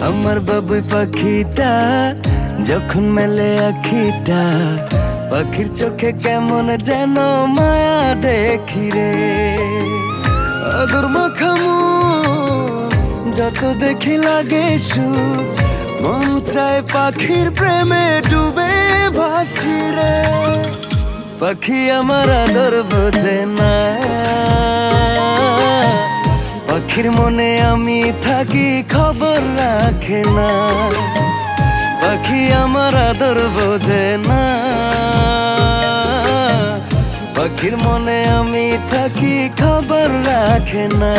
আমার বাবুই পাখিটা যখন মেলে আখিটা, পাখির চোখে কেমন যেন মায়া দেখি রে। আদর মাখামু যত দেখি লাগে সুখ, মন চায় পাখির প্রেমে ডুবে ভাসি রে। পাখি আমার আদর বোঝে না, পাখির মনে আমি থাকি খবর রাখে না। পাখি আমার আদর বোঝে না, পাখির মনে আমি থাকি খবর রাখে না।